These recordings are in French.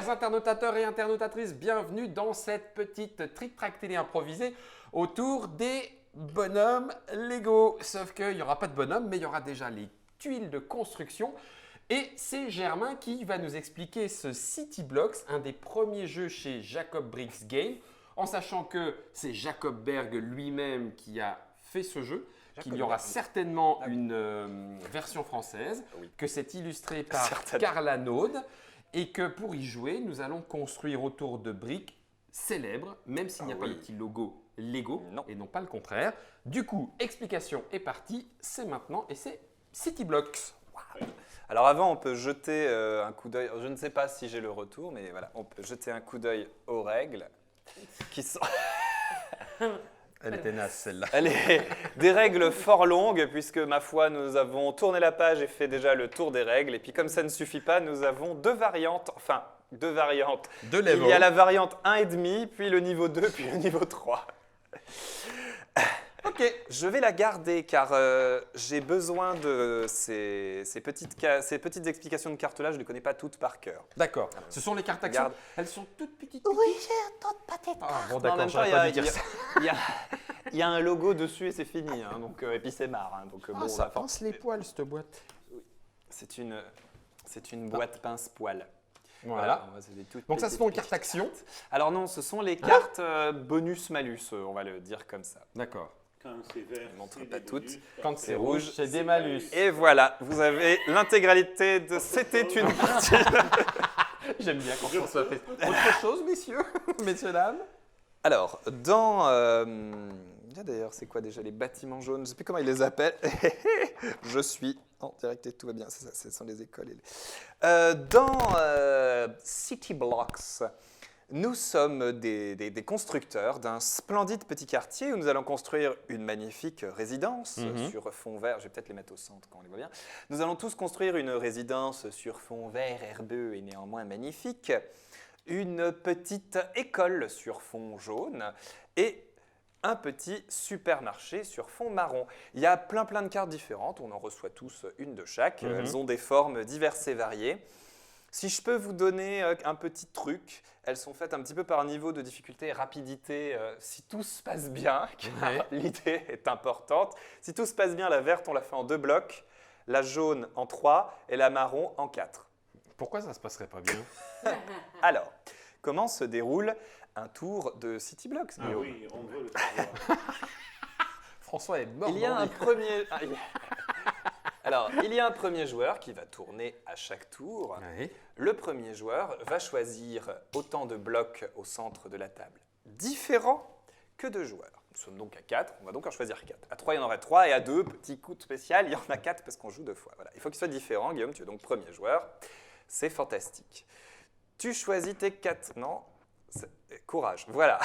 Chers internautateurs et internautatrices, bienvenue dans cette petite trick-track télé improvisée autour des bonhommes Lego. Sauf qu'il n'y aura pas de bonhommes, mais il y aura déjà les tuiles de construction. Et c'est Germain qui va nous expliquer ce City Blocks, un des premiers jeux chez Jacob Bricks Game, en sachant que c'est Jacob Berg lui-même qui a fait ce jeu. Qu'il y aura certainement une version française, que c'est illustré par Carla Naude et que pour y jouer, nous allons construire autour de briques célèbres, même s'il n'y a pas le petit logo Lego et non pas le contraire. Du coup, explication est partie, c'est maintenant et c'est City Blocks. Wow. Alors avant, on peut jeter un coup d'œil, je ne sais pas si j'ai le retour, mais voilà, on peut jeter un coup d'œil aux règles qui sont... Elle était naze celle-là. Elle est des règles fort longues puisque ma foi nous avons tourné la page et fait déjà le tour des règles et puis comme ça ne suffit pas nous avons deux variantes. Il y a la variante 1,5 puis le niveau 2 puis le niveau 3. Ok, je vais la garder car j'ai besoin de ces petites explications de cartelage, je ne les connais pas toutes par cœur. D'accord, ce sont les cartes actions. Elles sont toutes petites. Oui, j'ai toutes petites. Ah, bon d'accord, j'aurais pas dû dire ça. Il y a un logo dessus et c'est fini, hein, donc, et puis c'est marre. Hein, donc, bon, ça pince les poils cette boîte. Oui. C'est une boîte pince-poil. Voilà. Donc ça, ce sont les cartes actions. Alors non, ce sont les cartes bonus-malus, on va le dire comme ça. D'accord. Quand c'est vert, je ne montre pas toutes. Quand c'est rouge, c'est des malus. Et voilà, vous avez l'intégralité de C'était une partie. J'aime bien quand on se fait autre chose, messieurs, dames. Alors, dans... D'ailleurs, c'est quoi déjà les bâtiments jaunes? Je ne sais plus comment ils les appellent. Je suis en direct et tout va bien. C'est ça, ce sont les écoles. Dans City Blocks, nous sommes des constructeurs d'un splendide petit quartier où nous allons construire une magnifique résidence sur fond vert. Je vais peut-être les mettre au centre quand on les voit bien. Nous allons tous construire une résidence sur fond vert, herbeux et néanmoins magnifique. Une petite école sur fond jaune et un petit supermarché sur fond marron. Il y a plein de cartes différentes, on en reçoit tous une de chaque. Elles ont des formes diverses et variées. Si je peux vous donner un petit truc, elles sont faites un petit peu par niveau de difficulté et rapidité. Si tout se passe bien, car l'idée est importante, si tout se passe bien, la verte, on la fait en 2 blocs, la jaune en 3 et la marron en 4. Pourquoi ça ne se passerait pas bien? Alors, comment se déroule un tour de City Blocks, Guillaume? Oui, on veut le savoir. François est mort. Il y a un premier... Alors, il y a un premier joueur qui va tourner à chaque tour. Oui. Le premier joueur va choisir autant de blocs au centre de la table différents que de joueurs. Nous sommes donc à 4, on va donc en choisir 4. À 3, il y en aurait 3 et à 2, petit coup de spécial, il y en a 4 parce qu'on joue 2 fois. Voilà. Il faut qu'ils soient différents. Guillaume, tu es donc premier joueur. C'est fantastique. Tu choisis tes 4... Non, courage. Voilà.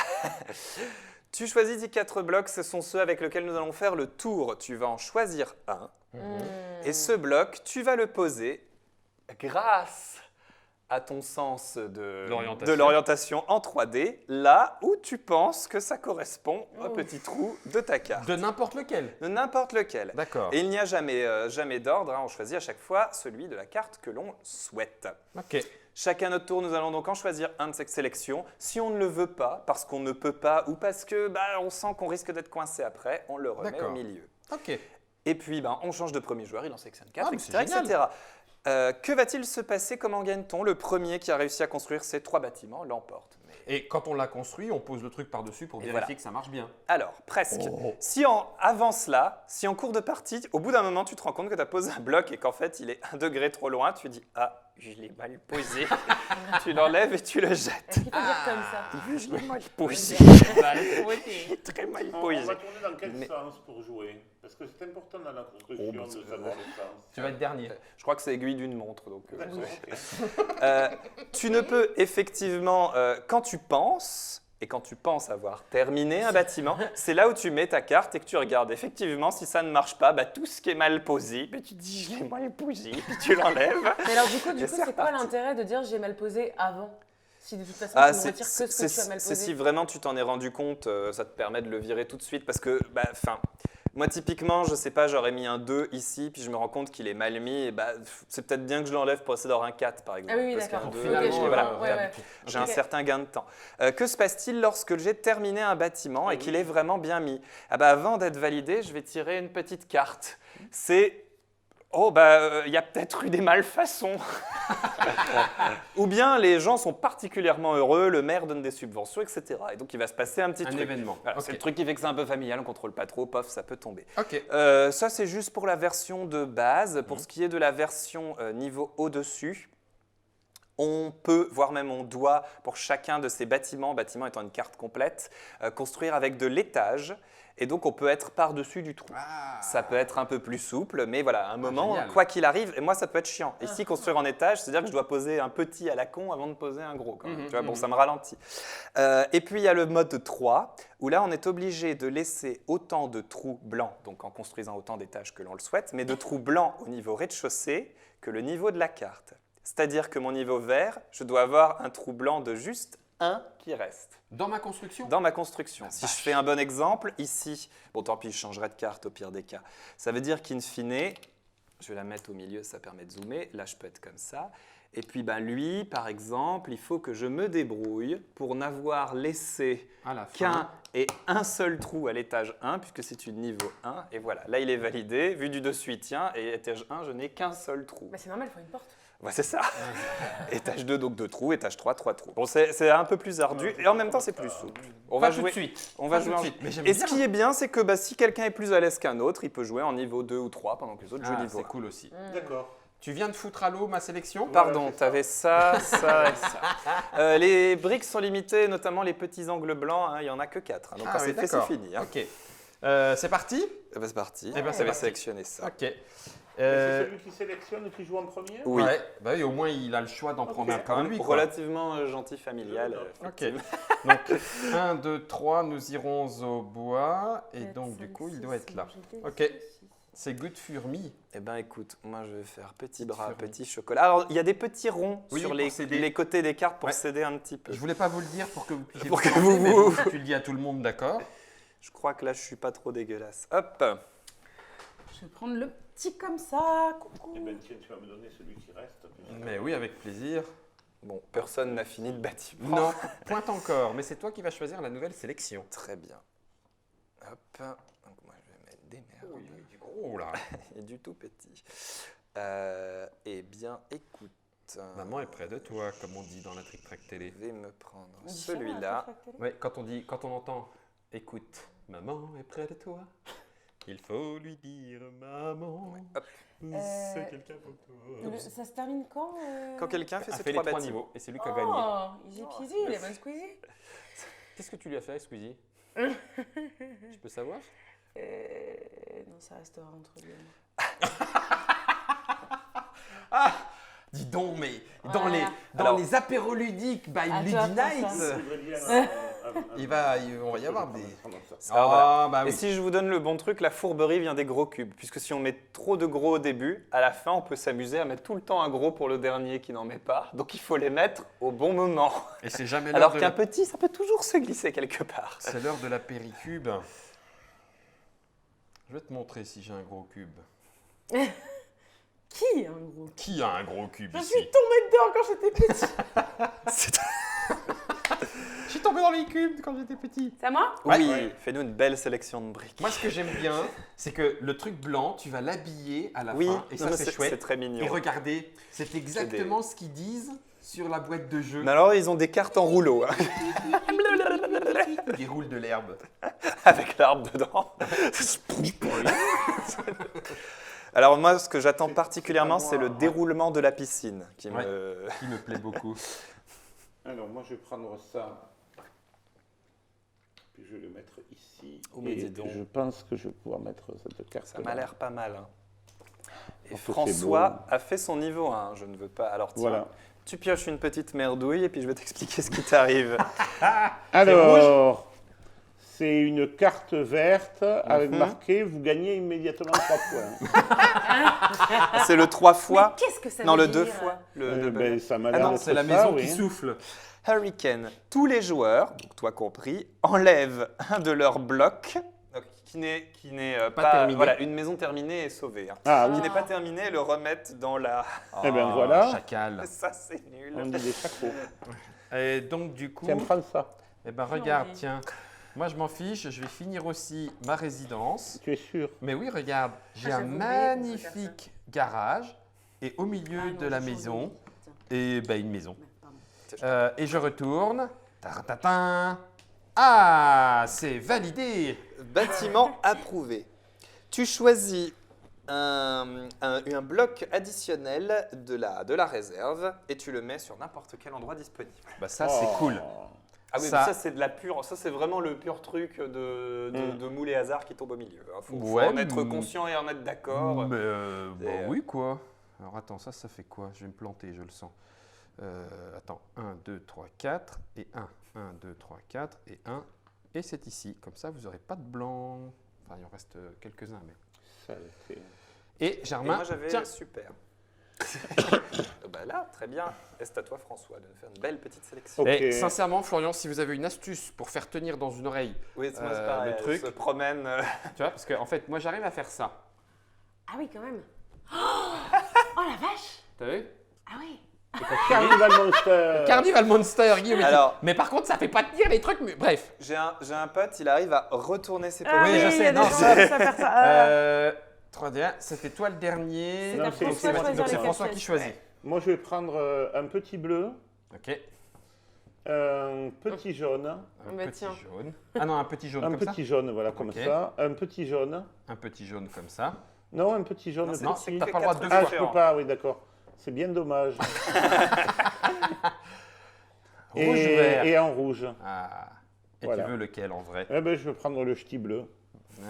Tu choisis tes 4 blocs, ce sont ceux avec lesquels nous allons faire le tour. Tu vas en choisir un. Et ce bloc, tu vas le poser grâce à ton sens de l'orientation en 3D, là où tu penses que ça correspond au petit trou de ta carte. De n'importe lequel? De n'importe lequel. D'accord. Et il n'y a jamais d'ordre, hein, on choisit à chaque fois celui de la carte que l'on souhaite. Ok. Chacun notre tour, nous allons donc en choisir un de cette sélection. Si on ne le veut pas, parce qu'on ne peut pas, ou parce que on sent qu'on risque d'être coincé après, on le remet au milieu. Ok. Et puis, on change de premier joueur, il en sélectionne 4, c'est génial. etc. Que va-t-il se passer? Comment gagne-t-on? Le premier qui a réussi à construire ces 3 bâtiments l'emporte. Et quand on l'a construit, on pose le truc par-dessus pour vérifier que ça marche bien. Alors, presque. Si avant cela, si en cours de partie, au bout d'un moment, tu te rends compte que tu as posé un bloc et qu'en fait, il est 1 degré trop loin, tu dis « Ah, je l'ai mal posé ». Tu l'enlèves et tu le jettes. Est-ce qu'il faut dire comme ça? Je l'ai mal posé. Oui. Très mal On posé. va tourner dans quel sens pour jouer? Parce que c'est important dans la construction de savoir le sens. Tu vas être dernier. Je crois que c'est aiguille d'une montre. Donc, D'accord, tu ne peux effectivement, quand tu penses, et quand tu penses avoir terminé un bâtiment, c'est là où tu mets ta carte et que tu regardes. Effectivement, si ça ne marche pas, tout ce qui est mal posé, tu dis « je l'ai mal posé », puis tu l'enlèves. Mais alors du coup, c'est quoi l'intérêt de dire « j'ai mal posé avant » si de toute façon, tu ne retires que ce que tu as mal posé? Si vraiment tu t'en es rendu compte, ça te permet de le virer tout de suite parce que, Moi, typiquement, je sais pas, j'aurais mis un 2 ici, puis je me rends compte qu'il est mal mis, et c'est peut-être bien que je l'enlève pour essayer d'avoir un 4, par exemple. Ah oui, parce d'accord. qu'un Ok, 2, je comprends. voilà, Ouais. j'ai un Ok. certain gain de temps. Que se passe-t-il lorsque j'ai terminé un bâtiment et qu'il est vraiment bien mis? Avant d'être validé, je vais tirer une petite carte. C'est... il y a peut-être eu des malfaçons. Ou bien les gens sont particulièrement heureux, le maire donne des subventions, etc. Et donc il va se passer un petit Un truc. événement. Voilà, Ok. C'est le truc qui fait que c'est un peu familial, on ne contrôle pas trop, pof, ça peut tomber. Ok. Ça, c'est juste pour la version de base. Pour ce qui est de la version niveau au-dessus, on peut, voire même on doit, pour chacun de ces bâtiments étant une carte complète, construire avec de l'étage. Et donc, on peut être par-dessus du trou. Ah. Ça peut être un peu plus souple, mais voilà, à un moment, génial. quoi qu'il arrive, et moi, ça peut être chiant. Ici, construire en étage, c'est-à-dire que je dois poser un petit à la con avant de poser un gros. Quand même. Tu vois, bon, ça me ralentit. Et puis, il y a le mode 3, où là, on est obligé de laisser autant de trous blancs, donc en construisant autant d'étages que l'on le souhaite, mais de trous blancs au niveau rez-de-chaussée que le niveau de la carte. C'est-à-dire que mon niveau vert, je dois avoir un trou blanc de juste 1 qui reste. Dans ma construction? Dans ma construction. Si je fais un bon exemple, ici, bon tant pis, je changerai de carte au pire des cas. Ça veut dire qu'in fine, je vais la mettre au milieu, ça permet de zoomer. Là, je peux être comme ça. Et puis, lui, par exemple, il faut que je me débrouille pour n'avoir laissé À la fin. qu'un et un seul trou à l'étage 1, puisque c'est une niveau 1. Et voilà, là, il est validé. Vu du dessus, il tient. Et étage 1, je n'ai qu'un seul trou. Bah, c'est normal, il faut une porte. Ouais, c'est ça. Étage 2, donc 2 trous. Étage 3, 3 trous. Bon, c'est un peu plus ardu. Et en même temps, c'est plus souple. On Pas va tout de jouer. suite. On va Pas tout jouer de en- suite. Mais j'aime Et bien. ce qui est bien, c'est que si quelqu'un est plus à l'aise qu'un autre, il peut jouer en niveau 2 ou 3 pendant que les autres jouent Ah, niveau c'est 1. cool aussi. D'accord. Tu viens de foutre à l'eau ma sélection? Pardon, c'est ça. t'avais ça, ça et ça. Les briques sont limitées, notamment les petits angles blancs, hein, il n'y en a que 4. Donc Ah quand oui, c'est fait, c'est d'accord. fini. Hein. Ok. C'est parti? C'est parti. Eh ben, Je c'est vais parti. sélectionner ça. Ok. Et c'est celui qui sélectionne qui joue en premier? Oui. Ouais. Bah oui, au moins il a le choix d'en prendre un Quand pour même lui. quoi. relativement gentil, familial. Ok. Donc 1, 2, 3, nous irons au bois. Et 4, donc du 5, coup, il 6, doit être là. j'ai des Ok. 6. C'est good for me. Eh ben écoute, moi je vais faire petit Petite bras, furie. petit chocolat. Alors il y a des petits ronds Oui, sur pour céder. les côtés des cartes pour Ouais. céder un petit peu. Je voulais pas vous le dire pour que vous puissiez Pour que penser, vous- mais vous- tu le dis à tout le monde, d'accord? Je crois que là je suis pas trop dégueulasse. Hop. Je vais prendre le petit comme ça. Coucou. Eh bien, tiens, tu vas me donner celui qui reste. Mais oui, avec plaisir. Bon, personne n'a fini le bâtiment. Non, pointe encore. Mais c'est toi qui vas choisir la nouvelle sélection. Très bien. Hop. Donc moi je vais mettre des merdes. Oui, du gros là. Et du tout petit. Eh bien, écoute. Maman est près de toi, comme on dit dans la Trick Track Télé. Je vais me prendre On dit ça, celui-là. la télé Oui, quand on entend écoute, maman est près de toi, il faut lui dire maman. Hop. C'est quelqu'un pour toi. Ça se termine quand Quand quelqu'un fait A ses fait les 3 trois bâtiments. niveaux et c'est lui qui a gagné. Oh, easy peasy, lemon squeezy. Qu'est-ce que tu lui as fait, Squeezie? Je peux savoir? Non, ça restera entre lui et moi. Ah, dis donc, mais dans Voilà. Alors- les apéros ludiques by Ah, Lady toi, Night, ça. on va y avoir des. Alors, voilà. Ah, bah Et oui. si je vous donne le bon truc, la fourberie vient des gros cubes. Puisque si on met trop de gros au début, à la fin, on peut s'amuser à mettre tout le temps un gros pour le dernier qui n'en met pas. Donc il faut les mettre au bon moment. Et c'est jamais l'heure Alors de qu'un la... petit, ça peut toujours se glisser quelque part. C'est l'heure de la péricube. Je vais te montrer si j'ai un gros cube. Qui, un gros? Qui a un gros cube Je ici? suis tombée dedans quand j'étais petite. C'est- Je suis tombé dans les cubes quand j'étais petit. C'est à moi? Oui, Ouais. fais-nous une belle sélection de briques. Moi, ce que j'aime bien, c'est que le truc blanc, tu vas l'habiller à la oui, fin. Et non, ça, mais c'est c'est chouette. très Et mignon. regardez, c'est exactement ce qu'ils disent sur la boîte de jeu. Mais alors, ils ont des cartes en rouleau, hein, Qui roule de l'herbe. avec l'arbre dedans. Alors moi, ce que j'attends particulièrement, c'est le déroulement de la piscine qui Ouais. me... Qui me plaît beaucoup. Alors, moi, je vais prendre ça. Puis je vais le mettre ici. Oh, mais et dis donc. je pense que je vais pouvoir mettre cette carte. Ça m'a l'air pas mal. Hein. Et Oh, que c'est François beau. a fait son niveau 1, je ne veux pas. Alors tiens, Voilà. tu pioches une petite merdouille et puis je vais t'expliquer ce qui t'arrive. Alors, c'est une carte verte avec Mhm. marqué vous gagnez immédiatement 3 points. C'est le 3 fois. Mais qu'est-ce que ça Non, veut le 2 dire? fois. Le Ben, bonheur. ça m'a Ah l'air non, d'être C'est la ça, maison oui. qui souffle. Hurricane. Tous les joueurs, donc toi compris, enlèvent un de leurs blocs Donc, qui n'est Pas pas terminé. voilà, une maison terminée et sauvée. Hein. Ah Qui oui. n'est pas terminée, le remettre dans la. Eh ben, Oh, voilà. Chacal. Ça, c'est nul. On dit des chacos. Et donc, du coup, Tiens, prends ça. eh ben, regarde, envie. tiens. Moi, je m'en fiche. Je vais finir aussi ma résidence. Tu es sûr? Mais oui, regarde. J'ai Ah, un j'avoue, oui, on peut magnifique garage. Et au milieu Ah non, de la j'ai changé. maison, Tiens, et ben, une maison. pardon. Et je retourne. Taratin. Ah, c'est validé. Bâtiment approuvé. Tu choisis un bloc additionnel de la réserve et tu le mets sur n'importe quel endroit disponible. Bah ça, c'est Oh. cool. Ah oui, Ça- mais ça c'est de la pure, ça c'est vraiment le pur truc de moule et hasard qui tombe au milieu. Il faut Ouais, en être conscient et en être d'accord. Mais C'est- oui, quoi. Alors attends, ça fait quoi? Je vais me planter, je le sens. Attends, 1, 2, 3, 4 et 1. 1, 2, 3, 4 et 1. Et c'est ici. Comme ça, vous n'aurez pas de blanc. Enfin, il en reste quelques-uns. Mais... Ça, c'est- Et Et Germain, moi j'avais tiens. super. Bah là, très bien. Et c'est à toi François de nous faire une belle petite sélection. Ok. Et sincèrement, Florian, si vous avez une astuce pour faire tenir dans une oreille, Oui, c'est moi, c'est le pareil. truc. Elle se promène. tu vois, parce qu'en fait, moi, j'arrive à faire ça. Ah oui, quand même. Oh la vache. T'as vu? Ah oui. Carnival Monster. Carnival Monster, Guillaume. Alors- Mais par contre, ça fait pas tenir les trucs. Mais... Bref. J'ai un pote, il arrive à retourner ses Ah Oui, paupières. je il y sais, a des non, gens qui c'est- savent faire ça. 3D1, c'était toi le dernier. C'est Non, à c'est- François de c'est- choisir Donc c'est les François cassettes. qui choisit. Moi, je vais prendre un petit bleu, Ok. un petit jaune, Un Bah, petit tiens. jaune. Ah non, un petit jaune un comme petit jaune, voilà, comme Ok. ça, un petit jaune. ça. Un petit jaune comme ça. Non, un petit jaune Non, c'est- Non, petit. t'as pas le droit de deux Ah, fois. je peux pas, oui, d'accord. C'est bien dommage. Rouge, vert. Et en rouge. Ah. Et Voilà. tu veux lequel en vrai? Eh ben, je vais prendre le ch'ti bleu.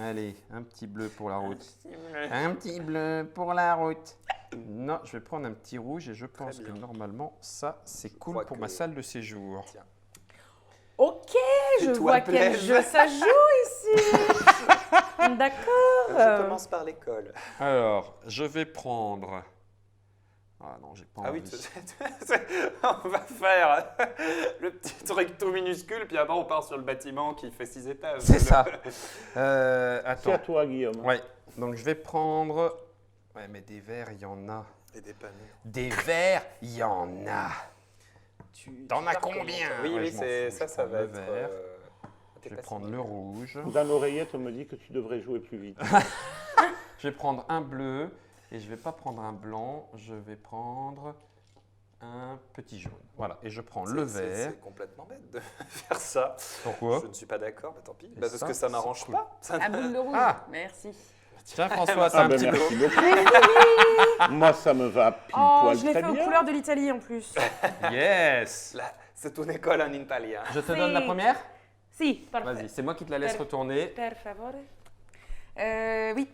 Allez, un petit bleu pour la route. Un petit bleu pour la route. Non, je vais prendre un petit rouge et je pense que bien. normalement, ça, c'est cool crois pour que- ma salle de séjour. Ok, je Toi, vois quel Blaise. jeu ça joue ici. D'accord. Je commence par l'école. Alors, je vais prendre... Ah non, j'ai pas Ah oui, envie. on va faire le petit truc tout minuscule, puis après on part sur le bâtiment qui fait 6 étages. C'est ça. C'est à Attends. toi, Guillaume. Ouais, donc je vais prendre... Ouais, mais des verres, il y en a. Et des panneaux. Des verres, il y en a. T'en as pars combien? comment? Oui, Ouais, oui, je m'en c'est fous, ça, je ça prends va le être. vert. t'es Je vais pas prendre si- le rouge. Dans l'oreillette, on me dit que tu devrais jouer plus vite. Je vais prendre un bleu. Et je vais pas prendre un blanc. Je vais prendre un petit jaune. Voilà, et je prends le vert. C'est complètement bête de faire ça. Pourquoi? Je ne suis pas d'accord, bah tant pis. Et Bah, parce ça, que ça c'est m'arrange cool. pas. Ça À boule de rouge. Ah. Merci. Tiens, François, t'as Ah un ben petit bleu. merci beaucoup. Moi, ça me va pile Oh, poil je l'ai très fait aux bien. couleurs de l'Italie en plus. Yes. Là, c'est une école en italien. Je te donne la première? Si, parfait. Vas-y, c'est moi qui te la laisse Per- retourner. Per favore. Oui.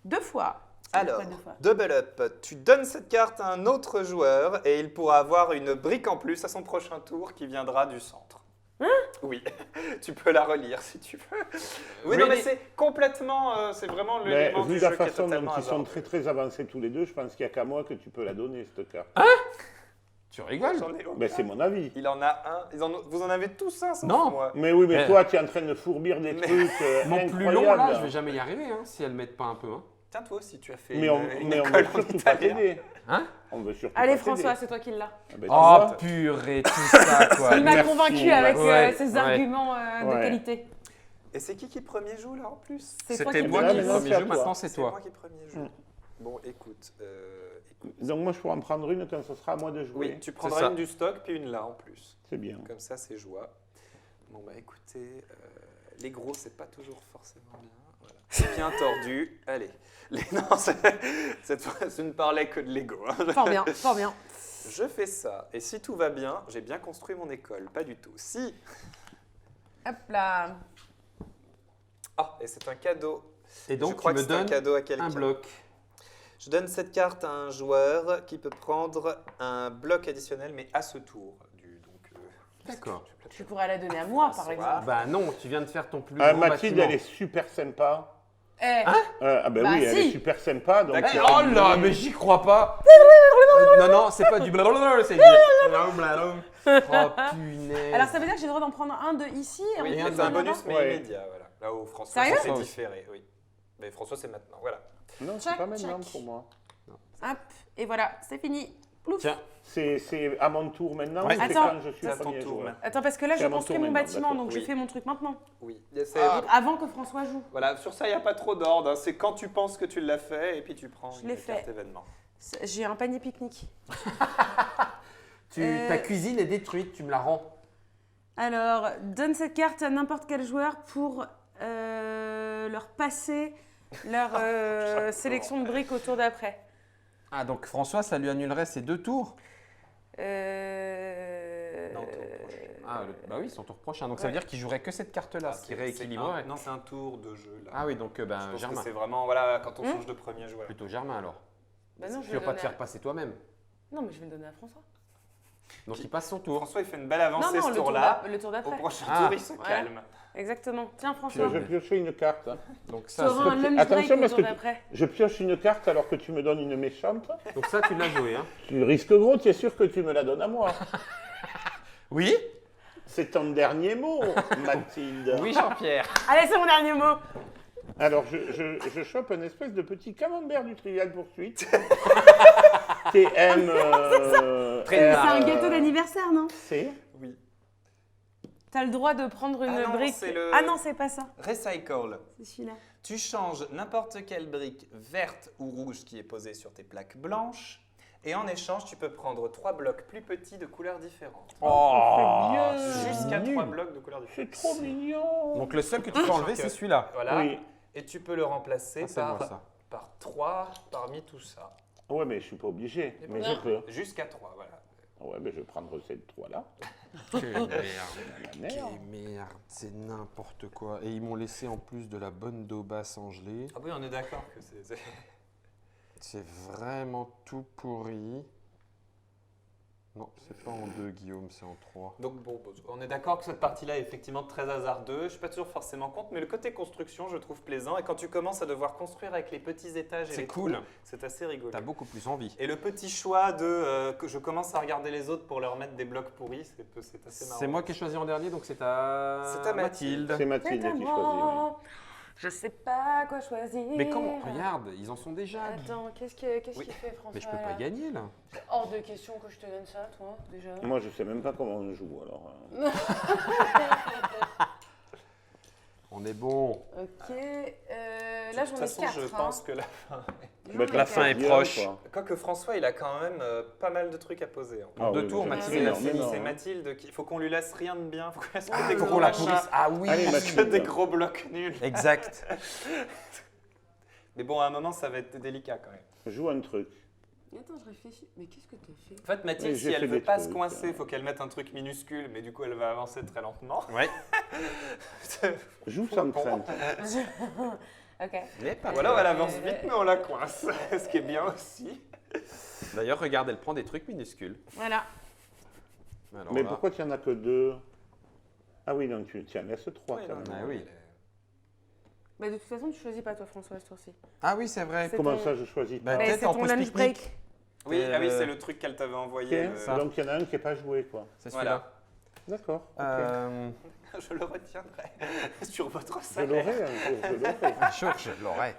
2 fois. Alors, Pourquoi 2 fois double up. Tu donnes cette carte à un autre joueur et il pourra avoir une brique en plus à son prochain tour qui viendra du centre. Hein? Oui, tu peux la relire si tu veux. Oui, non, mais c'est complètement, c'est vraiment Mais l'élément vu du la jeu qui est façon dont totalement ils sont hasardeux. très très avancés tous les deux, je pense qu'il n'y a qu'à moi que tu peux la donner, cette carte. Tu rigoles? J'en ai aucun. Ben, c'est mon avis. Il en a un. Vous en avez tous un, sauf Non. moi. Mais oui, mais Eh. toi, tu es en train de fourbir des Mais- trucs Mon plus long, incroyables. là, je vais jamais y arriver, hein, si elles m'ettent pas un peu. Hein. Tiens, toi aussi, tu as fait Mais une, on, une mais on école veut en surtout pas italien. t'aider. Hein? On veut surtout Allez, pas t'aider. François, c'est toi qui l'as. Ah ben, tu Oh, vois. purée, tout ça, quoi. Il m'a Merci, convaincu ouais. avec Ouais, ses ouais. arguments de Ouais. qualité. Et c'est qui premier joue là en plus? C'est toi C'était qui moi l'as. qui Mais non, premier c'est à jeu, toi. maintenant c'est C'est moi toi. qui premier joue. Bon, écoute. Donc moi, je pourrais en prendre une quand ce sera à moi de jouer. Oui, tu ça. prendras une du stock puis une là en plus. C'est bien. Comme ça, c'est joie. Bon, bah écoutez, les gros, c'est pas toujours forcément bien. Voilà. C'est bien tordu. Allez. Non, cette fois, je ne parlais que de Lego. hein. Fort bien, fort bien. Je fais ça. Et si tout va bien, j'ai bien construit mon école. Pas du tout. Si. Hop là. Ah, et c'est un cadeau. Et Je donc, crois tu que me c'est un donnes cadeau à quelqu'un. un bloc. Je donne cette carte à un joueur qui peut prendre un bloc additionnel, mais à ce tour. D'accord. Tu pourrais la donner à moi, par François. exemple. Bah non, tu viens de faire ton plus Ah, gros Mathilde, bâtiment. elle est super sympa. Eh, Ah ben Bah oui, elle si. est super sympa. Donc, Eh, oh là, mais j'y crois pas. Non, c'est pas du blablabla, c'est du blablabla. Oh punaise. Alors ça veut dire que j'ai le droit d'en prendre un de ici et Oui, un de c'est un là-bas. bonus, mais Ouais. immédiat. Voilà. Là où François, Sérieux c'est différé. Oui. Mais François, c'est maintenant. Voilà. Non, c'est Tchac, pas maintenant tchac. pour moi. Hop, et voilà, c'est fini. Plouf. Tiens, C'est à mon tour maintenant Ouais. ou c'est Attends. quand je suis C'est à ton premier tour, joueur maintenant. Attends, parce que là, C'est je à mon construis tour mon maintenant, bâtiment, d'accord. donc je Oui. fais mon truc maintenant. Oui. Donc avant que François joue. Voilà, sur ça, il n'y a pas trop d'ordre. Hein. C'est quand tu penses que tu l'as fait et puis tu prends Je une l'ai carte fait. événement. J'ai un panier pique-nique. ta cuisine est détruite, tu me la rends. Alors, donne cette carte à n'importe quel joueur pour leur passer leur sélection de briques au tour d'après. Ah, donc François, ça lui annulerait ses 2 tours. Non, tour prochain. Ah, bah oui, son tour prochain. Donc ça veut dire qu'il jouerait que cette carte-là, ce qui rééquilibrerait. Non, c'est un tour de jeu. Là. Ah oui, donc Je ben, pense que Germain. c'est vraiment voilà, quand on change de premier joueur. Plutôt Germain alors. Bah non, je Tu vais veux le pas te donner faire passer toi-même. Non, mais je vais le donner à François. Donc il passe son tour. François, il fait une belle avancée non, ce le tour tour-là. le tour Au d'après. prochain Ah. tour, il se Voilà. calme. Exactement. Tiens, Je François. vais piocher une carte. Donc Tu ça, auras un lunch Attention, break au parce tour que d'après. je pioche une carte alors que tu me donnes une méchante. donc ça, tu l'as joué. Hein. Tu risques gros, tu es sûr que tu me la donnes à moi. Oui. C'est ton dernier mot, Mathilde. Oui, Jean-Pierre. Allez, c'est mon dernier mot. Alors, je chope une espèce de petit camembert du Trivial Poursuite. TM. Très C'est un gâteau d'anniversaire, non? C. Oui. T'as le droit de prendre une Ah non, brique. c'est le- Ah non, c'est pas ça. Recycle. C'est celui-là. Tu changes n'importe quelle brique verte ou rouge qui est posée sur tes plaques blanches. Et en échange, tu peux prendre 3 blocs plus petits de couleurs différentes. Oh, Jusqu'à nul. 3 blocs de couleurs différentes. C'est trop mignon. Donc le seul que tu peux enlever, c'est celui-là. Voilà. Oui. Et tu peux le remplacer Ah, c'est moi, par, ça. par 3 parmi tout ça. Ouais, mais je suis pas obligé. Et Mais voilà. je peux. Jusqu'à 3, voilà. Ouais, mais je vais prendre ces 3-là. Quelle merde. La merde. Quelle merde. C'est n'importe quoi. Et ils m'ont laissé en plus de la bonne daubasse engelée. Ah oui, on est d'accord que c'est... C'est vraiment tout pourri. Non, c'est pas en 2, Guillaume, c'est en 3. Donc bon, on est d'accord que cette partie-là est effectivement très hasardeux. Je suis pas toujours forcément contre, mais le côté construction, je trouve plaisant. Et quand tu commences à devoir construire avec les petits étages et C'est les cool. trous, c'est assez rigolo. T'as beaucoup plus envie. Et le petit choix de que je commence à regarder les autres pour leur mettre des blocs pourris, c'est assez marrant. C'est moi qui ai choisi en dernier, donc c'est à C'est à Mathilde. C'est Mathilde qui choisit. Je sais pas quoi choisir. Mais comment? Regarde, ils en sont déjà. Attends, qu'est-ce Oui. qu'il fait, François? Mais je peux pas là gagner là. Hors de question que je te donne ça, toi, déjà. Moi, je sais même pas comment on joue, alors. On est bon. Ok. Là, De j'en toute ai façon, 4. je pense que la fin. Bah, La fin est bien, proche. quoi. Quoique François, il a quand même pas mal de trucs à poser. Hein. En Ah 2 oui, tours, mais Mathilde mais est la non, mais finie. non. C'est Mathilde qui. Il faut qu'on lui laisse rien de bien. Faut qu'on laisse que Ah, des faut gros Pour la machins. pourrisse. Ah oui. Allez, Que Mathilde. des gros blocs nuls. Exact. Mais bon, à un moment, ça va être délicat quand même. Joue un truc. Attends, je réfléchis. Mais qu'est-ce que t'as fait? En fait, Mathilde, Mais si j'ai elle fait veut des pas se trucs, coincer, il hein. faut qu'elle mette un truc minuscule, mais du coup, elle va avancer très lentement. Ouais. Joue sans crainte. Ok. Mais pas Ou alors, elle avance vite, mais on la coince. Ce qui est bien aussi. D'ailleurs, regarde, elle prend des trucs minuscules. Voilà. Alors Mais là- pourquoi tu en as que 2? Ah oui, donc tu en laisses 3 Oui, quand non, même. Ah oui. Bah, de toute façon, tu choisis pas, toi, François, ce tour-ci. Ah oui, c'est vrai. C'est Comment ton- ça, je choisis Bah, pas Mais peut-être c'est en ton pause lunch pique-nique. break. Oui, ah oui, Euh, c'est le truc qu'elle t'avait Ok, envoyé. ça. donc il y en a un qui n'est pas joué, quoi. C'est Voilà. celui-là. D'accord. ok. Je le retiendrai sur votre Je salaire. l'aurai un jour, je l'aurai. Je l'aurai.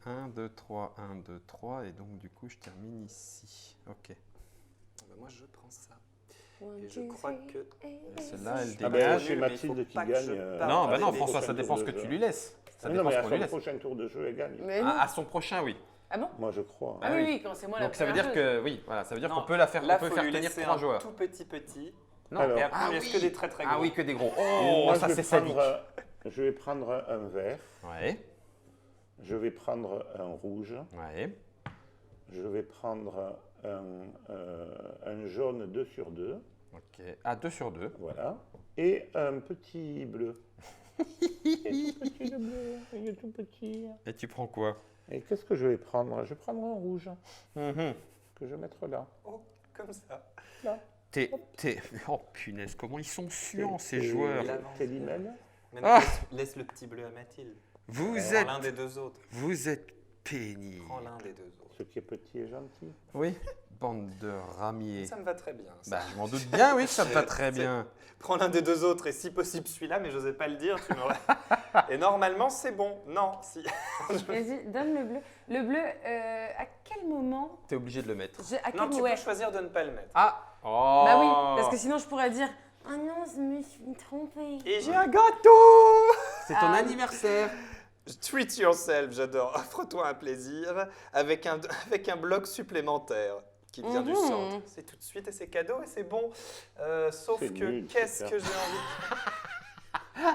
1, 2, 3, 1, 2, 3. Et donc, du coup, je termine ici. Ok. Bah, moi, je prends ça. Et je crois que... Celle-là, elle Ah dégage. ben, c'est mais il Mathilde faut qui pas que gagne. je euh, parte. Non, bah Allez, non, les François, ça prochains dépend ce tours que de tu jeu. lui laisses. Ça Non, dépend mais ce à qu'on lui son laisse. prochain tour de jeu, elle gagne. Mais non. À son prochain, oui. Ah bon? Moi, je crois. Ah oui, oui, quand c'est moi la Donc ça veut première dire chose. que oui, voilà, ça veut dire Non, qu'on peut la faire, là, on peut faut faire lui tenir laisser 3 un joueurs. tout petit. Non. Alors, Et après, Ah on laisse oui. que des très très gros. Ah oui, que des gros. Oh, moi, ça je c'est vais sadique. prendre, je vais prendre un vert. Ouais, Je vais prendre un rouge. ouais. Je vais prendre un jaune 2 sur 2. Ok. Ah, 2 sur 2. Voilà. Et un petit bleu. Il est tout petit le bleu. Il est tout petit. Et tu prends quoi? Et qu'est-ce que je vais prendre? Je vais prendre un rouge Mhm. que je vais mettre là. Oh, comme ça. Oh punaise, comment ils sont suants ces C'est- joueurs. C'est l'email. Maintenant, Ah. laisse le petit bleu à Mathilde. Vous Prends l'un des deux autres. vous êtes pénible. Prends l'un des deux autres. Ce qui est petit et gentil. Oui. bande de ramiers. Ça me va très bien. ça. Bah, je m'en doute bien, oui, que ça te va très bien. Prends l'un des deux autres et si possible celui-là, mais je n'osais pas le dire. Et normalement, c'est bon. Non, si. Vas-y, donne le bleu. Le bleu, à quel moment T'es obligé de le mettre. à quel Non, tu ouais. peux choisir de ne pas le mettre. Ah oh. Bah oui, parce que sinon je pourrais dire ah non, je me suis trompée. Et j'ai un gâteau. C'est ton anniversaire. Treat yourself, j'adore. Offre-toi un plaisir avec un bloc supplémentaire qui vient du centre. C'est tout de suite et c'est cadeau et c'est bon. Sauf C'est que nul, qu'est-ce c'est que j'ai envie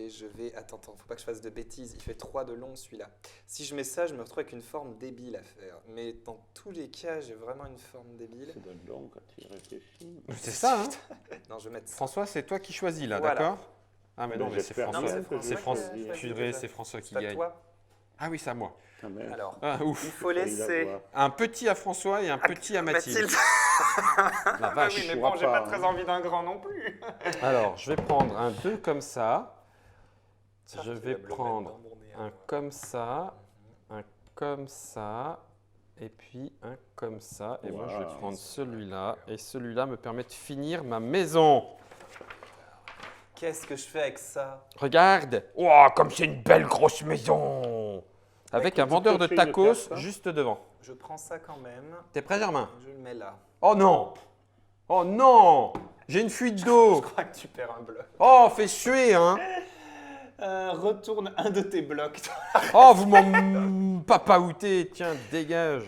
je vais... Attends, faut pas que je fasse de bêtises. Il fait 3 de long celui-là. Si je mets ça, je me retrouve avec une forme débile à faire. Mais dans tous les cas, j'ai vraiment une forme débile. Ça doit être long quand tu y réfléchis. C'est ça, hein. Non, je vais mettre ça. François, c'est toi qui choisis là, Voilà. d'accord? Ah mais Ben, non, mais c'est j'espère François. bien que C'est je François. choisis. Purée, c'est François qui C'est à gagne. toi. Ah oui, c'est à moi. Ah, merde. Alors, Ah, il ouf. faut laisser... Un petit à François et un petit à Mathilde. La Ah vache. oui, mais pourra bon, j'ai pas pas, très hein. envie d'un grand non plus. Alors, je vais prendre un 2 comme ça. Ça, Je c'est vais la bleu prendre dans mon nez, un hein. comme ça, un comme ça, et puis un comme ça. Et moi, je vais Wow. prendre celui-là. Et celui-là me permet de finir ma maison. Qu'est-ce que je fais avec ça? Regarde. Oh, comme c'est une belle grosse maison. Avec un vendeur de peux essayer de tacos faire ça juste devant. Je prends ça quand même. T'es prêt, Germain? Je le mets là. Oh non! Oh non! J'ai une fuite d'eau! Je crois que tu perds un bloc. Oh, fais suer, hein! Retourne un de tes blocs. Oh, vous m'en papaoutez! Tiens, dégage!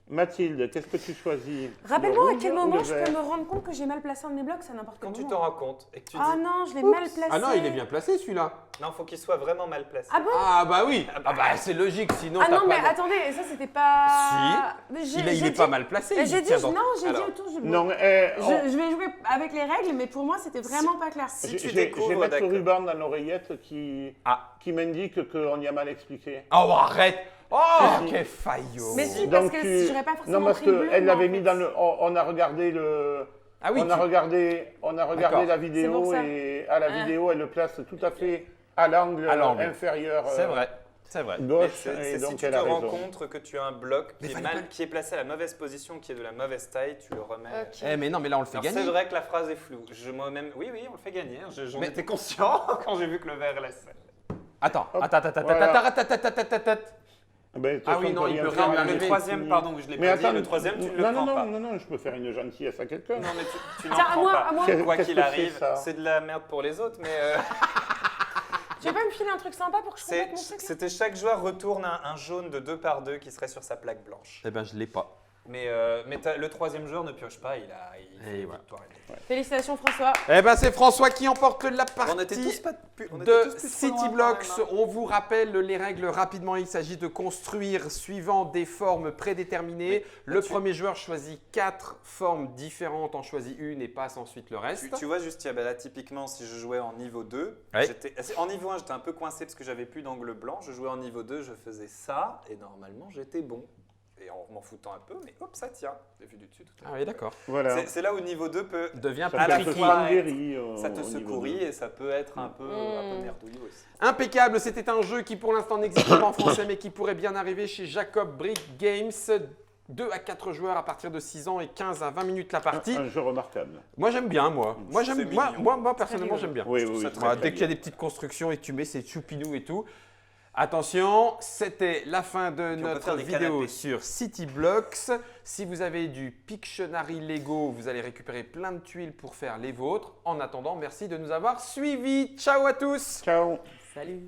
Mathilde, qu'est-ce que tu choisis? Rappelle-moi Le à rouge quel ou moment le je vert? peux me rendre compte que j'ai mal placé un de mes blocs, c'est n'importe quel Quand tu moment. t'en rends compte et que tu dis Ah non, je l'ai mal placé. Ah non, il est bien placé celui-là! non, faut qu'il soit vraiment mal placé. Ah bon? Ah bah oui! Ah bah c'est logique, sinon Ah t'as non, mais pas... attendez, ça c'était pas. Si. Mais Il est pas mal placé. il J'ai dit, tient dans- non, j'ai dit Alors, autour du Non, bloc. on- Je vais jouer avec les règles, mais pour moi c'était vraiment pas clair. Si tu j'ai découvres, mettre le d'accord. ruban dans l'oreillette qui m'indique qu'on y a mal expliqué. Oh, arrête! Oh, Si, si. quel faillot! Mais si, Donc parce que tu- j'aurais pas forcément Non, parce pris le bleu. qu'elle moi, l'avait en mis fait. dans le... On a regardé le... Ah oui, on a regardé D'accord. la C'est vidéo pour ça. et à la Ah. vidéo, elle le place tout à fait à l'angle À l'angle. inférieur c'est vrai, c'est vrai. Mais gauche. c'est Et si donc tu elle te a rends raison. compte que tu as un bloc Mais qui est, fallait pas- qui est placé à la mauvaise position, qui est de la mauvaise taille, tu le remets. Ok. Eh mais non, mais là on le fait Alors, gagner. c'est vrai que la phrase est floue. Moi-même, oui, on le fait gagner. J'en Mais- étais conscient quand j'ai vu que le verre laissait. Attends, Hop, attends. voilà. Ben, de toute Ah façon, oui, non, on il vient peut de rien faire enlever. un Le troisième, fini. pardon, je l'ai Mais pas dit. attends, Le troisième, tu ne le non, prends non, pas. non, non, je peux faire une gentillesse à quelqu'un. Non, mais tu n'en Tiens, à prends moi, pas. à moi. Quoi Qu'est-ce qu'il que c'est, arrive, ça c'est de la merde pour les autres, mais Tu veux pas me filer un truc sympa pour que je complète mon truc là c'était chaque joueur retourne un jaune de 2 par 2 qui serait sur sa plaque blanche. Eh ben je l'ai pas. Mais le troisième joueur ne pioche pas, il fait Et une voilà. victoire. Félicitations François. Eh ben c'est François qui emporte la On était partie tous pas on était de tous plus trop City loin quand Blocks. même, hein. On vous rappelle les règles rapidement. Il s'agit de construire suivant des formes prédéterminées. Mais Le là-dessus- premier joueur choisit 4 formes différentes, en choisit une et passe ensuite le reste. Tu vois, Justia, là, typiquement, si je jouais en niveau 2, Ouais. en niveau 1, j'étais un peu coincé parce que j'avais plus d'angle blanc. Je jouais en niveau 2, je faisais ça, et normalement, j'étais bon. Et en m'en foutant un peu, mais hop, ça tient. J'ai vu du dessus tout à Ah l'heure. oui, d'accord. Voilà. C'est là où niveau 2 peut Devient Ça à la peut plus être fois Sangeri ça te au niveau secourit deux. et ça peut être un peu merdouilleux aussi. Impeccable, c'était un jeu qui pour l'instant n'existe pas en français mais qui pourrait bien arriver chez Jacob Brick Games. 2 à 4 joueurs à partir de 6 ans et 15 à 20 minutes la partie. Un jeu remarquable. Moi j'aime bien, moi. C'est mignon. Moi personnellement j'aime bien. Oui, trouve oui, ça oui. très Voilà, bien. dès qu'il y a des petites constructions et que tu mets ces choupinous et tout. Attention, c'était la fin de Puis on peut notre faire des vidéo canapés. sur City Blocks. Si vous avez du Pictionary Lego, vous allez récupérer plein de tuiles pour faire les vôtres. En attendant, merci de nous avoir suivis. Ciao à tous. Ciao. Salut.